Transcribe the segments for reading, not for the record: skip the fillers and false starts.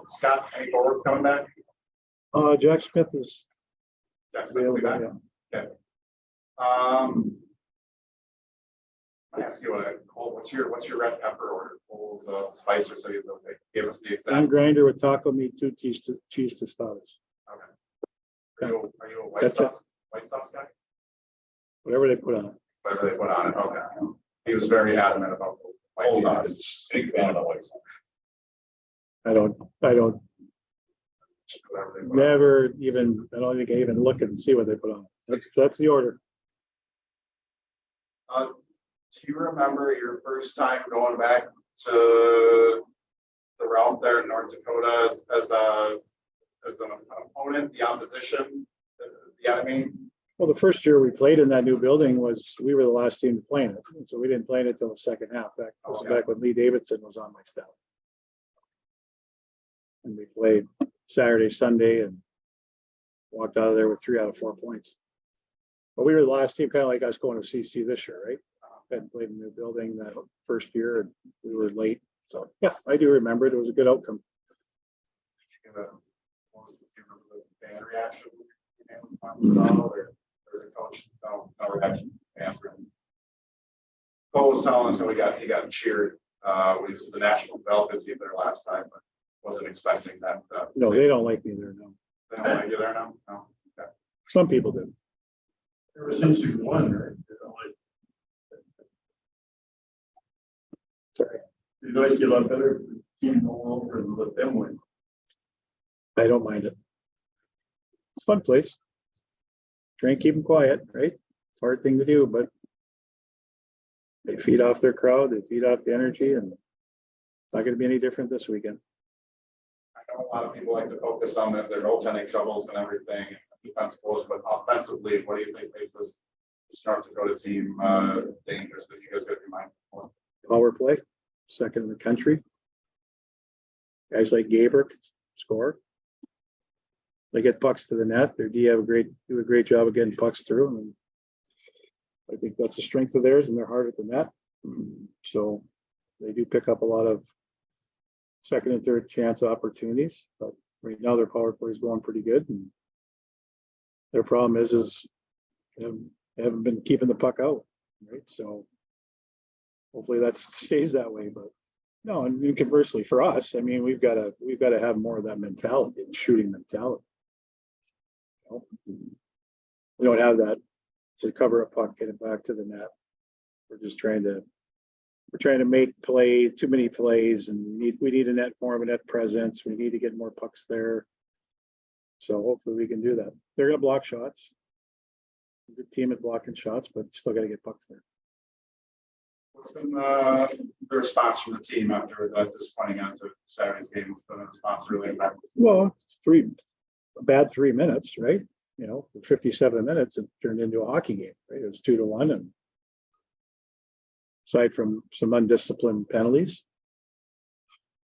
Scott, any forwards coming back? Jack Smith is Jackson will be back. yeah. Okay. I ask you, Cole, what's your red pepper order? Cole's spicer, so you give us the One exact. grinder with taco meat, 2 cheese tostadas. Okay. Are you a white That's sauce? White sauce guy? Whatever they put on it. Whatever they put on it. Okay. He was very adamant about the white sauce. Big fan of the white sauce. I don't Whatever they put on it. never even, I don't think I even look and see what they put on it. That's the order. Do you remember your first time going back to the realm there in North Dakota as an opponent, the opposition, the enemy? Well, the first year we played in that new building was, we were the last team to play in it. And so we didn't play in it until the second half. This is Okay. back when Lee Davidson was on my staff. And we played Saturday, Sunday, and walked out of there with 3 out of 4 points. But we were the last team, kind of like us going to CC this year, right? Hadn't played in the new building that first year, and we were late. So, yeah, I do remember it. It was a good outcome. What was the fan reaction? Or the coach? No reaction. Fans were. Cole was telling us that he got cheered. We was the national development team there last time, but wasn't expecting that. No, they don't like me there, no. They don't like you there now? No. Okay. Some people do. Ever since you won, right? Sorry. You'd like you a lot better if the team go over and let them win. I don't mind it. It's a fun place. Try and keep them quiet, right? It's a hard thing to do, but they feed off their crowd, they feed off the energy, and it's not going to be any different this weekend. I know a lot of people like to focus on their goaltending troubles and everything, defensive goals, but offensively, what do you think makes this North Dakota team dangerous that you guys got to be mindful of? Power play, second in the country. Guys like Gabrick score. They get pucks to the net. Their D do a great job of getting pucks through. And I think that's a strength of theirs, and they're hard at the net. So they do pick up a lot of second and third chance opportunities. But right now their power play is going pretty good. And their problem is they haven't been keeping the puck out, right? So hopefully that stays that way. But no, and conversely for us, I mean, we've got to have more of that mentality, shooting mentality. You know? We don't have that to cover a puck, get it back to the net. We're trying to make too many plays, and we need a net, more of a net presence. We need to get more pucks there. So hopefully we can do that. They're going to block shots. Good team at blocking shots, but still got to get pucks there. What's been the response from the team after that disappointing end to Saturday's game? What's been the response really impactful? Well, it's a bad 3 minutes, right? You know, for 57 minutes, it turned into a hockey game, right? It was 2-1, and aside from some undisciplined penalties,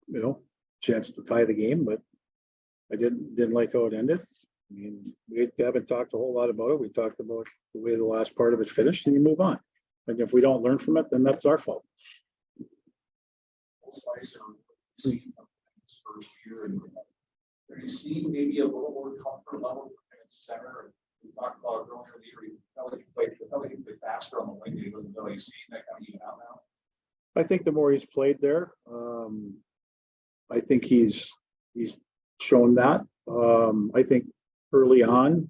you know, chance to tie the game, but I didn't like how it ended. I mean, we haven't talked a whole lot about it. We talked about the way the last part of it finished, and you move on. And if we don't learn from it, then that's our fault. Spicer seen his first year, and are you seeing maybe a little more comfort level at center? We talked about earlier in the year, he felt like he played faster on the wing. He wasn't really seeing that kind of even out now. I think the more he's played there, I think he's shown that. I think early on,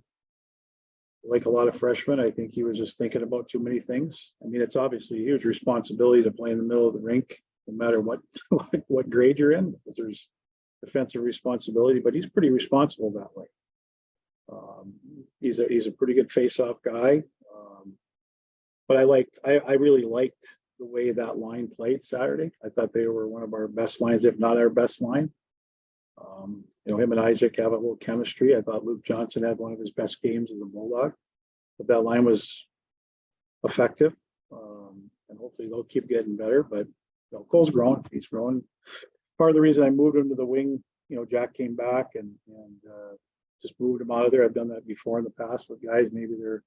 like a lot of freshmen, I think he was just thinking about too many things. I mean, it's obviously a huge responsibility to play in the middle of the rink, no matter what grade you're in, because there's defensive responsibility, but he's pretty responsible that way. He's a pretty good face-off guy. But I really liked the way that line played Saturday. I thought they were one of our best lines, if not our best line. You know, him and Isaac have a little chemistry. I thought Luke Johnson had one of his best games as a Bulldog, but that line was effective. And hopefully they'll keep getting better, but you know, Cole's grown. He's grown. Part of the reason I moved him to the wing, you know, Jack came back and just moved him out of there. I've done that before in the past with guys. Maybe they're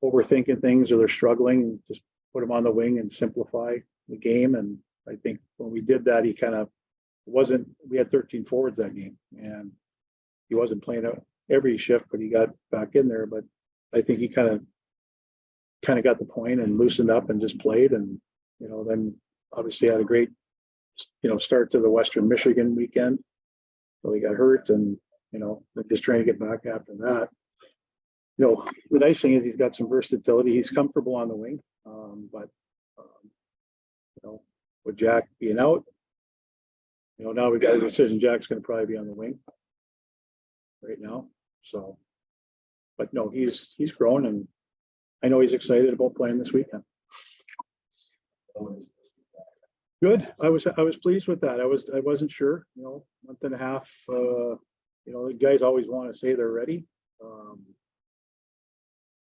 overthinking things or they're struggling, and just put him on the wing and simplify the game. And I think when we did that, he kind of we had 13 forwards that game, and he wasn't playing out every shift, but he got back in there. But I think he kind of got the point and loosened up and just played, and then obviously had a great start to the Western Michigan weekend. So he got hurt, and they're just trying to get back after that. The nice thing is he's got some versatility. He's comfortable on the wing, but with Jack being out, now we got a decision. Jack's going to probably be on the wing right now. So, but no, he's grown, and I know he's excited about playing this weekend. Good. I was pleased with that. I wasn't sure. Month and a half. The guys always want to say they're ready.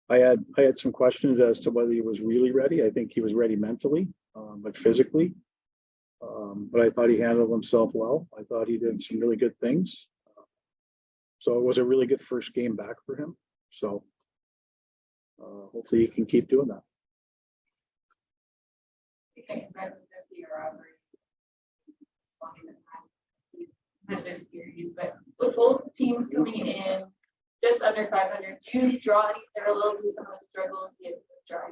I had some questions as to whether he was really ready. I think he was ready mentally, but physically. But I thought he handled himself well. I thought he did some really good things. So it was a really good first game back for him. So hopefully he can keep doing that. You can expect this to be a robbery. Competitive series, but with both teams coming in just under 500, do you draw any parallels with some of the struggles you drive?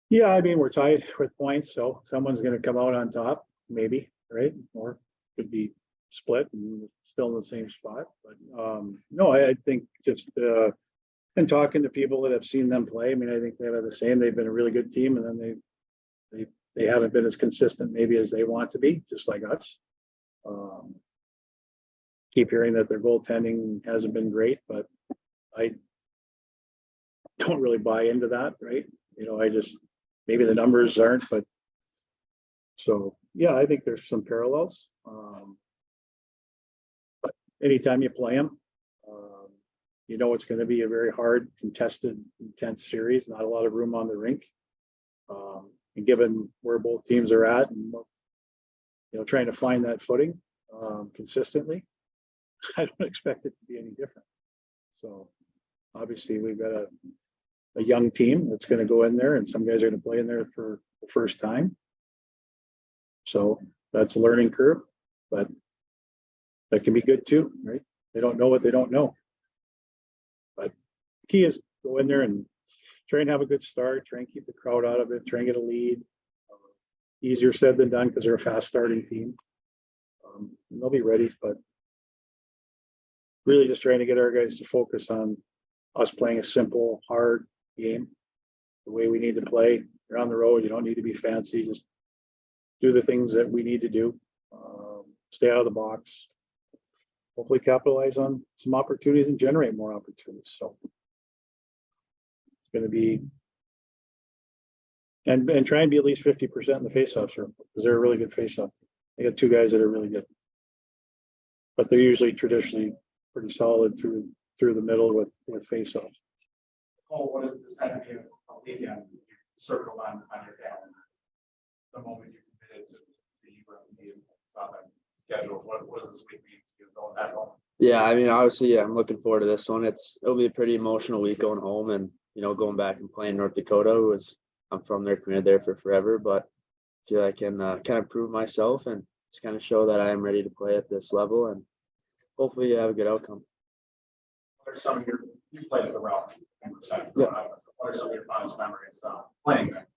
Yeah, I mean, we're tied with points, so someone's going to come out on top, maybe, right? Or could be split and still in the same spot. But no, I think just and talking to people that have seen them play, I mean, I think they have the same. They've been a really good team, and then they haven't been as consistent maybe as they want to be, just like us. Keep hearing that their goaltending hasn't been great, but I don't really buy into that, right? I just maybe the numbers aren't, but so yeah, I think there's some parallels. But anytime you play them, it's going to be a very hard, contested, intense series. Not a lot of room on the rink. And given where both teams are at, and trying to find that footing consistently, I don't expect it to be any different. So obviously we've got a young team that's going to go in there, and some guys are going to play in there for the first time. So that's a learning curve, but that can be good too, right? They don't know what they don't know. But the key is go in there and try and have a good start, try and keep the crowd out of it, try and get a lead. Easier said than done because they're a fast starting team. And they'll be ready, but really just trying to get our guys to focus on us playing a simple, hard game, the way we need to play. You're on the road, you don't need to be fancy, just do the things that we need to do. Stay out of the box. Hopefully capitalize on some opportunities and generate more opportunities. So it's going to be and try and be at least 50% in the faceoffs room, because they're a really good faceoff. They got two guys that are really good, but they're usually traditionally pretty solid through the middle with faceoffs. Oh, what is this time of year? Weekend, you circled on your calendar. The moment you committed to the Southern schedule, what does this week mean to you going back home? Yeah, I mean, obviously, yeah, I'm looking forward to this one. It'll be a pretty emotional week going home, and going back and playing North Dakota. I'm from there, committed there for forever, but I feel I can kind of prove myself and just kind of show that I am ready to play at this level, and hopefully you have a good outcome. What are some of you played at the Realm? Yeah. What are some of your fondest memories playing there?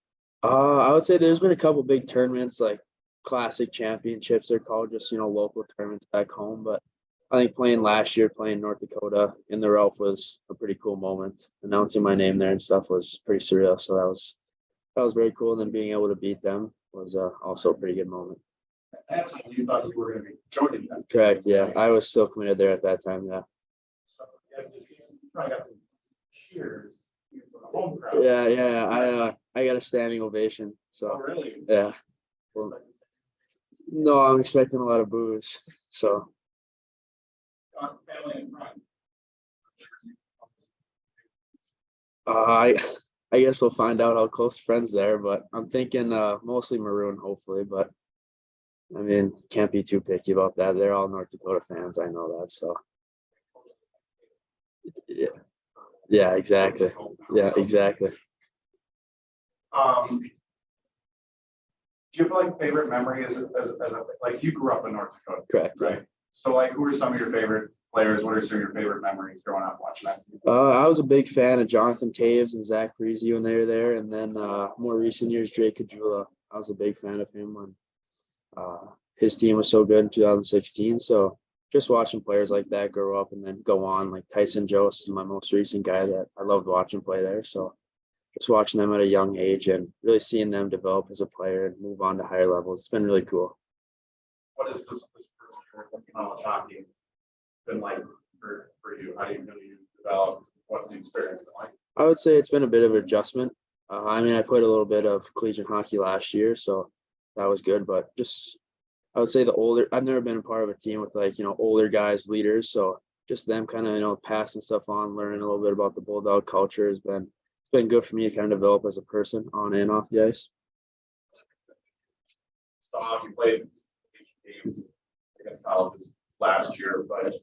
I would say there's been a couple big tournaments, like classic championships, they're called, just local tournaments back home. But I think playing last year, playing North Dakota in the Ralph was a pretty cool moment. Announcing my name there and stuff was pretty surreal. So that was very cool. And then being able to beat them was also a pretty good moment. Absolutely, you thought you were going to be joining them. Correct. Yeah, I was still committed there at that time. Yeah. So you probably got some cheers from the home crowd. Yeah. I got a standing ovation. Oh, So really? yeah. Well, no, I'm expecting a lot of boos. So Family and friends. I guess we'll find out how close friends there, but I'm thinking mostly maroon, hopefully. But I mean, can't be too picky about that. They're all North Dakota fans. I know that. So yeah, exactly. Yeah, exactly. Do you have like favorite memory as a, like you grew up in North Dakota, Correct. Yeah. right? So like, who are some of your favorite players? What are some of your favorite memories growing up watching that? I was a big fan of Jonathan Taves and Zach Parise when they were there, and then more recent years, Drake Kajula. I was a big fan of him when his team was so good in 2016. So just watching players like that grow up and then go on, like Tyson Jost is my most recent guy that I loved watching play there. So just watching them at a young age and really seeing them develop as a player and move on to higher levels. It's been really cool. What is this first year of college hockey been like for you? How do you develop? What's the experience been like? I would say it's been a bit of an adjustment. I mean, I played a little bit of collegiate hockey last year, so that was good. But just, I would say I've never been a part of a team with like, older guys, leaders. So just them kind of, passing stuff on, learning a little bit about the Bulldog culture it's been good for me to kind of develop as a person on and off the ice. Saw you played games against colleges last year, but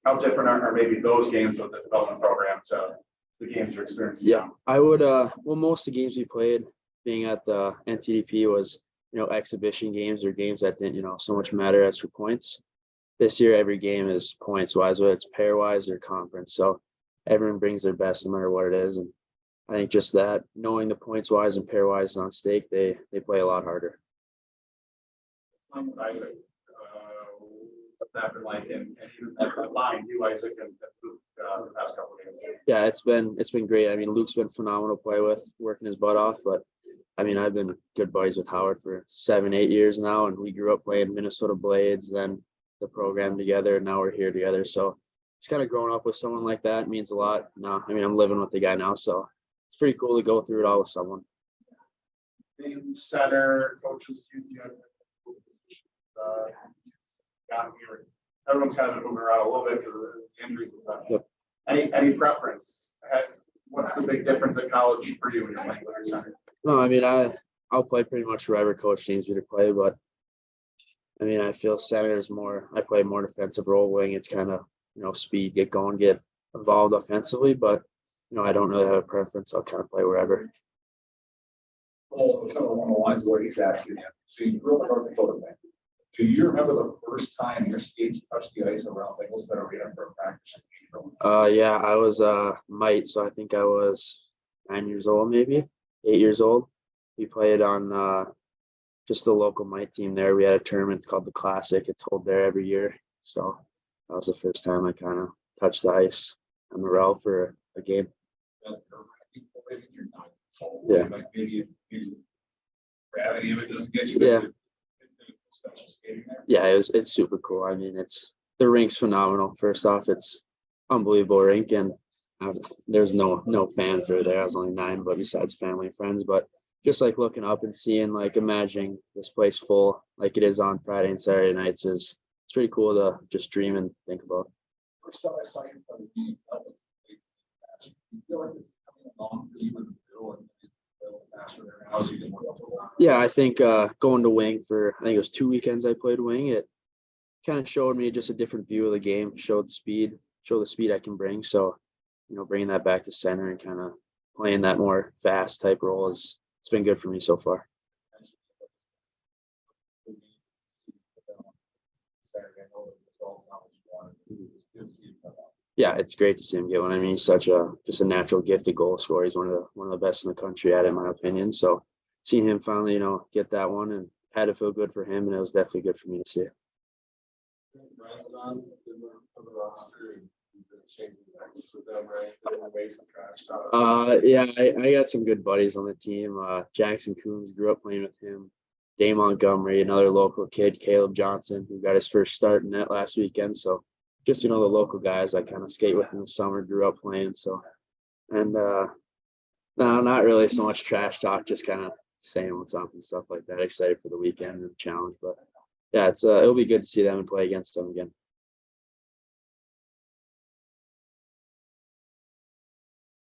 how different are maybe those games with the development program to the games you're experiencing? Yeah, I would, well, most of the games we played being at the NTDP was, exhibition games or games that didn't, so much matter as for points. This year, every game is points wise, whether it's pair wise or conference. So everyone brings their best no matter what it is. And I think just that, knowing the points wise and pair wise on stake, they play a lot harder. Isaac, what's that been like? And even that line, you, Isaac, and Luke, the past couple of games. Yeah, it's been great. I mean, Luke's been phenomenal to play with, working his butt off. But I mean, I've been good buddies with Howard for 7-8 years now, and we grew up playing Minnesota Blades, then the program together, and now we're here together. So it's kind of growing up with someone like that means a lot. Now, I mean, I'm living with the guy now, so it's pretty cool to go through it all with someone. Being center, coaches, got here. Everyone's kind of been moving around a little bit because of the injuries and stuff. Yep. Any preference? What's the big difference at college for you when you're playing with your center? No, I mean, I'll play pretty much wherever coach needs me to play, but I mean, I feel center is more, I play more defensive role wing. It's kind of, speed, get going, get involved offensively, but, I don't really have a preference. I'll kind of play wherever. Well, kind of along the lines of what he's asking you. So you grew up in North Dakota, man. Do you remember the first time your skates touched the ice around Ingolstadt Arena for a practice? Yeah, I was mite, so I think I was 9 years old, maybe 8 years old. We played on just the local mite team there. We had a tournament called the Classic. It's held there every year. So that was the first time I kind of touched the ice on the rail for a game. Yeah. Like maybe gravity of it doesn't get you. Yeah. Special skating there. Yeah, it's super cool. I mean, the rink's phenomenal. First off, it's unbelievable rink, and there's no fans that are there. I was only 9, but besides family and friends, but just like looking up and seeing, like imagining this place full like it is on Friday and Saturday nights it's pretty cool to just dream and think about. First time I saw you play the game, you feel like it's coming along for you in the middle and faster there now as you get more comfortable. Yeah, I think going to wing for, I think it was 2 weekends I played wing, it kind of showed me just a different view of the game, showed the speed I can bring. So, bringing that back to center and kind of playing that more fast type role it's been good for me so far. Yeah, it's great to see him get one. I mean, he's just a natural gifted goal scorer. He's one of the best in the country at it, in my opinion. So seeing him finally, get that one and had to feel good for him, and it was definitely good for me to see it. Yeah, I got some good buddies on the team. Jackson Coons, grew up playing with him. Dave Montgomery, another local kid, Caleb Johnson, who got his first start in net last weekend. So just, the local guys I kind of skate with in the summer, grew up playing. So, and no, not really so much trash talk, just kind of saying what's up and stuff like that. Excited for the weekend and the challenge, but yeah, it'll be good to see them and play against them again.